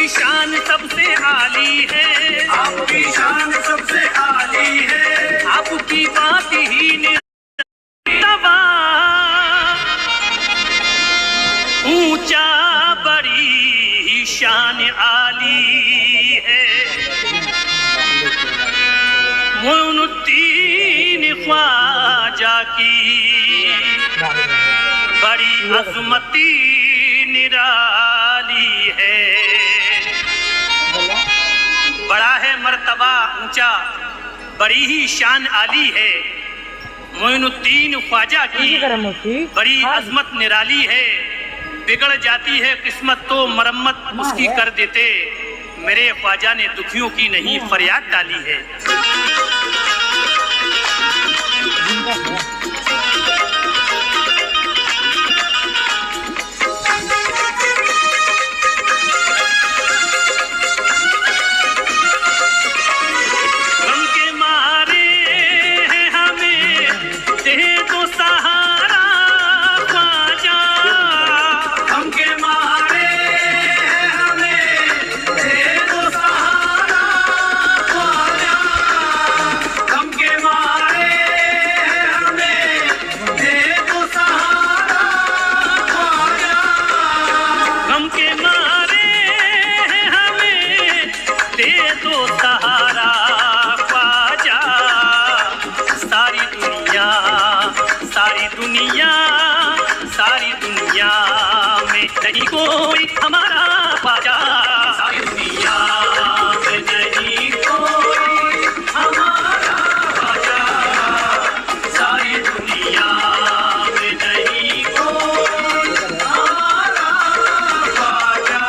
शान सबसे आली है, आपकी शान सबसे आली है, आपकी बात ही निरतवा ऊंचा बड़ी ही शान आली है। मोइनुद्दीन ख्वाजा की बड़ी अजमती निराली है। बड़ा है मर्तबा ऊंचा, बड़ी ही शान आली है। मोइनुद्दीन ख्वाजा की बड़ी अजमत निराली है। बिगड़ जाती है किस्मत तो मरम्मत उसकी कर देते, मेरे ख्वाजा ने दुखियों की नहीं फरियाद डाली है। सारी दुनिया में नहीं कोई हमारा ख्वाजा, सारी दुनिया में नहीं कोई हमारा ख्वाजा, सारी दुनिया में नहीं कोई हमारा ख्वाजा।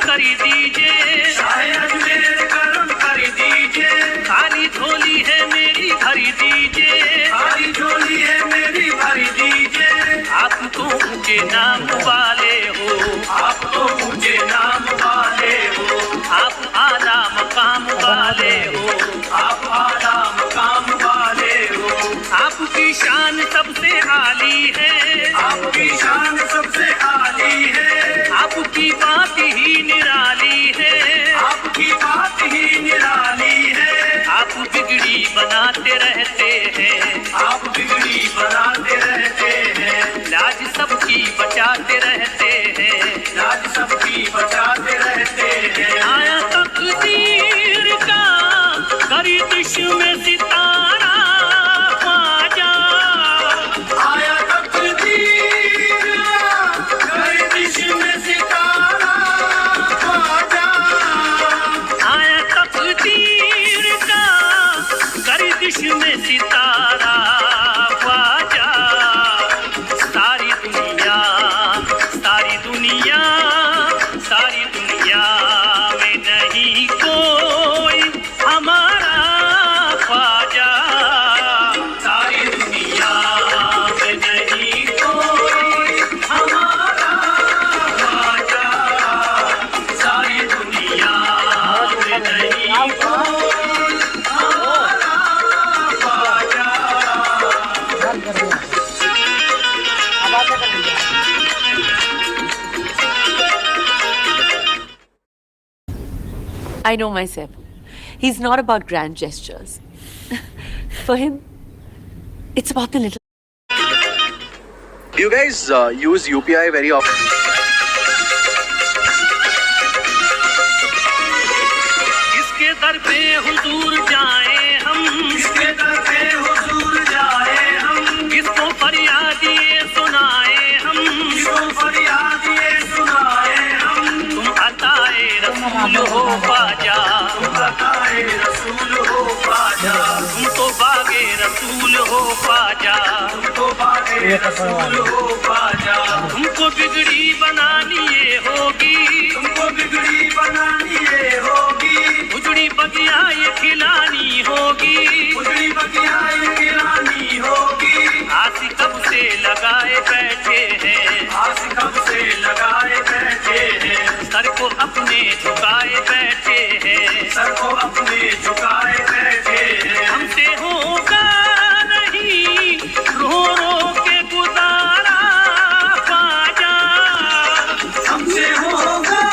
करी दीजिए, शायद मेरे करम कर दीजिए, खाली झोली है मेरी भरी दीजिए, खाली झोली है मेरी भरी दीजिए। आप तो ऊंचे नाम वाले हो, आप तो ऊंचे नाम वाले हो, आप आला मकाम वाले हो, आप आला मकाम वाले हो, आपकी शान सबसे आली है, आपकी शान सबसे आली है, आपकी बात ही निराली है, आपकी बात ही निराली है। आप बिगड़ी बनाते रहते हैं, आप बिगड़ी बनाते रहते हैं, लाज सबकी बचाते रहते हैं, लाज सबकी बचाते रहते हैं। आया तकदीर का गर्दिश में सितारा ख्वाजा, आया तकदीर गर्दिश में सितारा ख्वाजा, आया तकदीर का गर्दिश में सितारा ख्वाजा। सारी दुनिया सारी दुनिया सारी दुनिया में नहीं कोई हमारा ख्वाजा, सारी दुनिया में नहीं कोई हमारा ख्वाजा, सारी दुनिया में नहीं कोई हमारा Khwaja. I know myself. He's not about grand gestures. For him, it's about the little. Do you guys use UPI very often? इसके दर पे हुजूर जाए हम, इसके दर पे हुजूर जाए हम, किसको फरियाद ये सुनाए हम, किसको फरियाद ये सुनाए हम। तुम अताए रसूल हो ख्वाजा, तुम बताए रसूल हो ख्वाजा, तुम तो बागे रसूल हो ख्वाजा, तुम तो बागे रसूल हो ख्वाजा। तुमको बिगड़ी बनानी ये होगी, तुमको बिगड़ी बनानी ये होगी, उजड़ी बगिया ये खिलानी होगी, उजड़ी बगिया ये खिलानी होगी। आस कब से लगाए बैठे हैं, आस कब से झुकाए बैठे हैं, सर को अपने झुकाए बैठे हैं। हमसे होगा नहीं रो रो के गुजारा ख्वाजा, हमसे होगा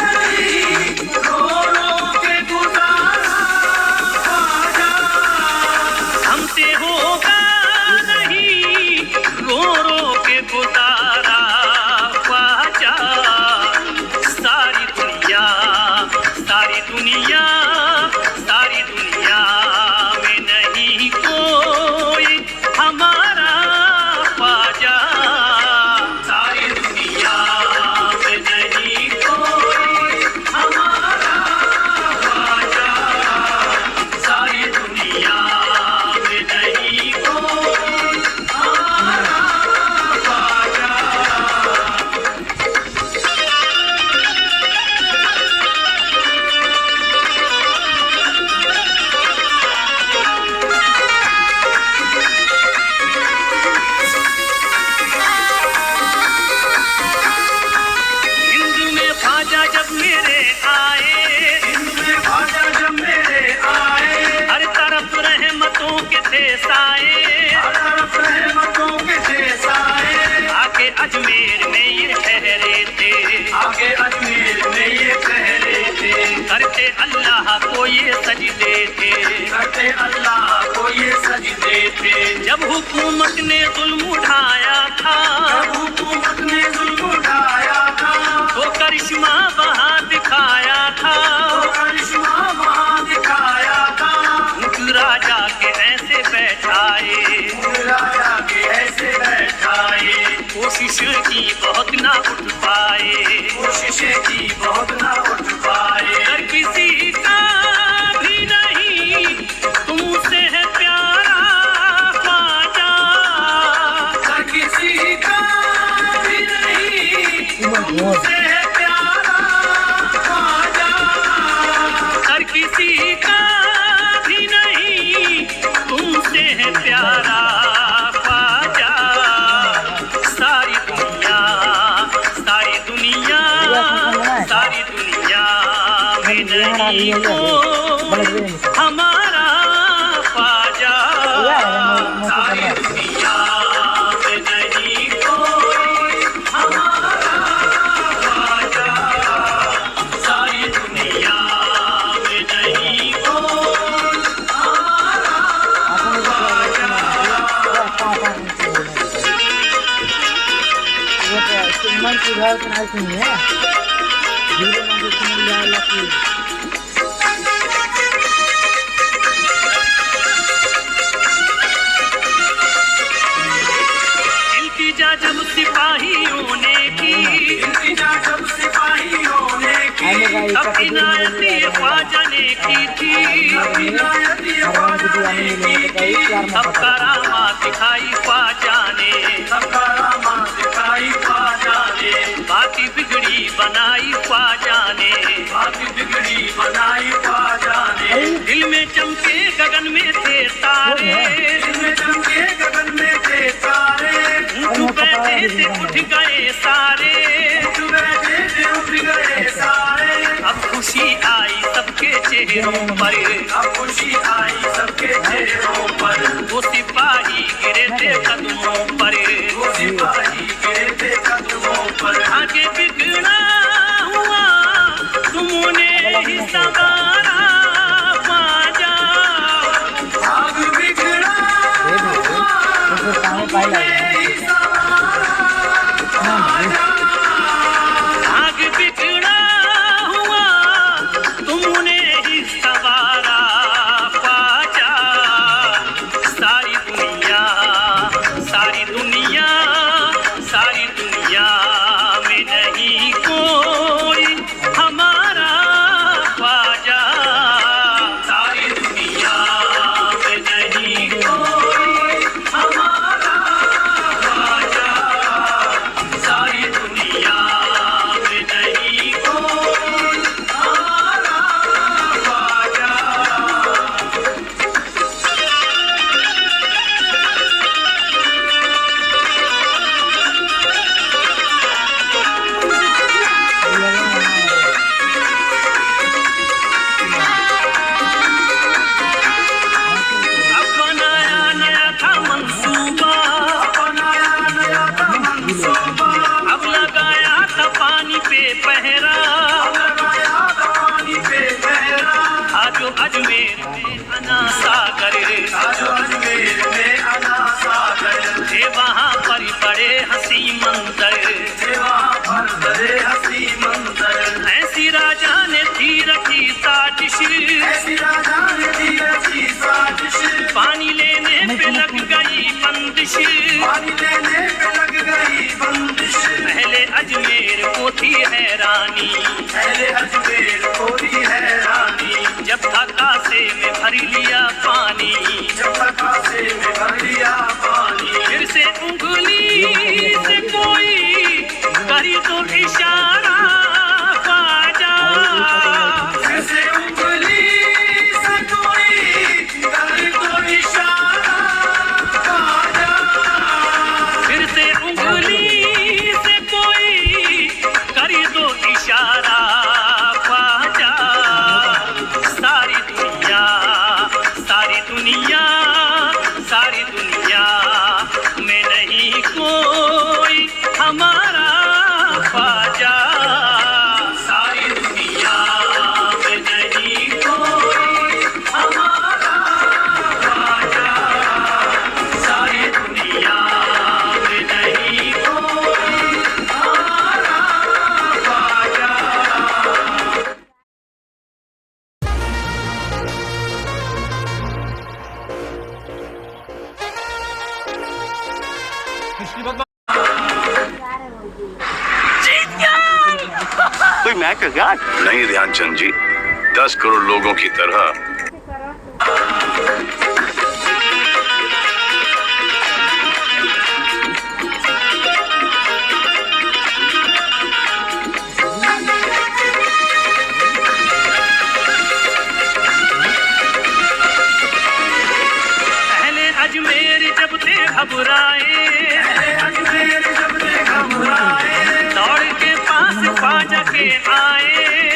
नहीं रो रो के गुजारा ख्वाजा, हमसे होगा नहीं रो रो के गुजारा ख्वाजा। सारी दुनिया सारी दुनिया सारी दुनिया में नहीं कोई हमारा ख्वाजा, सारी दुनिया में नहीं कोई हमारा ख्वाजा, सारी दुनिया में नहीं कोई हमारा ख्वाजा। हिंद में ख्वाजा जब मेरे आए, इनमें ख्वाजा जब मेरे आए, हर तरफ रहमतों के थे साए, हर तरफ रहमतों के देश आए, आके अजमेर में ये ठहरे थे, आगे अजमेर में ये ठहरे थे, करते अल्लाह को ये सजदे थे। करते अल्लाह को ये सजदे थे। जब हुकूमत ने जुल्म उठाया था, जब हुकूमत ने जुल्म उठाया था, तो करिश्मा वहाँ दिखाया था, तो करिश्मा वहाँ दिखाया था, उस राजा के ऐसे बैठाए, राजा के ऐसे बैठाए, कोशिश की बहुत ना उठ पाए, कोशिशें की बहुत ना उठ पाए। अगर किसी का भी नहीं तुमसे है प्यारा ख्वाजा, हर किसी का भी नहीं तुमसे है प्यारा ख्वाजा, हर किसी का भी नहीं तुमसे है प्यारा ख्वाजा। सारी दुनिया सारी दुनिया सारी दुनिया में नहीं कोई हमारा ख्वाजा, सारी दुनिया में नहीं कोई हमारा ख्वाजा, सारी दुनिया में नहीं कोई हमारा ख्वाजा। इल्तिजा जब सिपाहियों ने की, इल्तिजा जब सिपाहियों ने की, तब इनायत ये ख्वाजा ने की थी, इनायत ये ख्वाजा ने की थी, तब करामा दिखाई ख्वाजा ने, सब करामा दिखाई ख्वाजा ने, बाती बिगड़ी बनाई ख्वाजा ने, बात बिगड़ी बनाई ख्वाजा ने, दिल में चमके गगन में थे तारे, दिल में चमके गगन में थे तारे, ऊँट बैठे से उठ गए सारे, उठ बैठे थे उठ गए सारे, अब खुशी आई सबके चेहरों पर, अब खुशी आई सबके चेहरों पर, वो सिपाही गिरे थे कदमों पर, वो सिपाही गिरे थे कदमों पर, आगे बिगड़ा हुआ तुमने ही संवारा ख्वाजा, आग बिगड़ा हुआ तुमने ही संवारा ख्वाजा, आग बिगड़ा हुआ तुमने ही संवारा ख्वाजा। सारी दुनिया सारी दुनिया सारी दुनिया में नहीं कोई हमारा ख्वाजा, सारी दुनिया में नहीं कोई हमारा ख्वाजा, सारी दुनिया अजमेर में अना सागर, साजो अजमेर में अना सागर, थे वहाँ पर बड़े हंसी मंजर, थे वहाँ पर बड़े हंसी मंजर। ऐसी राजा ने थी रखी साजिश, ऐसी राजा ने थी रची साजिश, पानी लेने पे लग गई बंदिश, पानी लेने पे लग गई बंदिश। पहले अजमेर को थी हैरानी, पहले अजमेर को थी हैरानी, जब था कासे में भर लिया पानी, जब कासे में भर लिया पानी। फिर से उंगली से कोई करी तो इशारा ख्वाजा, फिर से उंगली से कोई करे तो इशारा ख्वाजा, फिर से उंगली से कोई करी तो इशारा ख्वाजा। सारी दुनिया, सारी दुनिया, सारी दुनिया में नहीं कोई हमारा ख्वाजा, सारी दुनिया में नहीं कोई हमारा ख्वाजा, सारी दुनिया में नहीं कोई हमारा ख्वाजा। कोई मैं कर गया? नहीं ध्यानचंद जी, 10 करोड़ लोगों की तरह पहले अजमेर जब थे घबराए, पहले अजमेर जब थे घबराए, दौड़ के पास ख्वाजा के आए,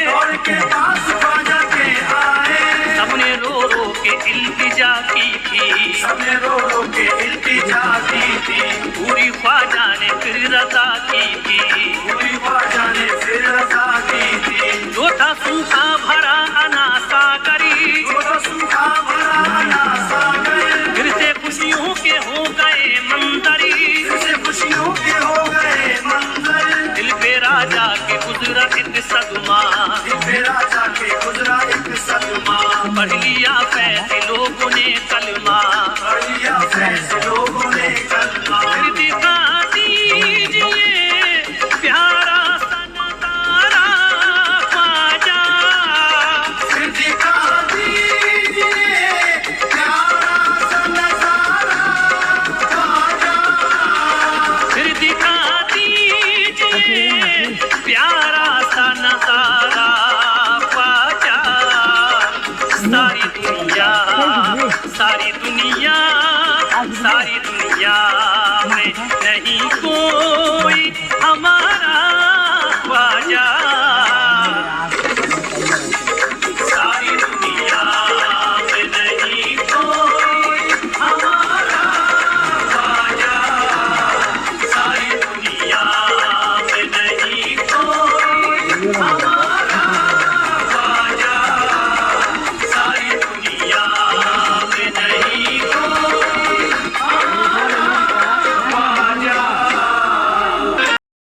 दौड़ के पास ख्वाजा के आए, सबने रो रो के इल्तिजा की थी, सबने रो रो के इल्तिजा की थी, पूरी ख्वाजा ने फिर रजा की थी, पूरी ख्वाजा ने फिर रजा की थी। जो था सूखा भरा अना सागरी, वो तो सूखा भरा अना सागर, फिर से खुशियों के हो गए मंजरी, फिर से खुशियों के हो गए मंजर। दिल पे राजा के गुजरा एक सदमा, दिल पे राजा के गुजरा एक सदमा, पढ़ लिया फैज़ लोगों ने कल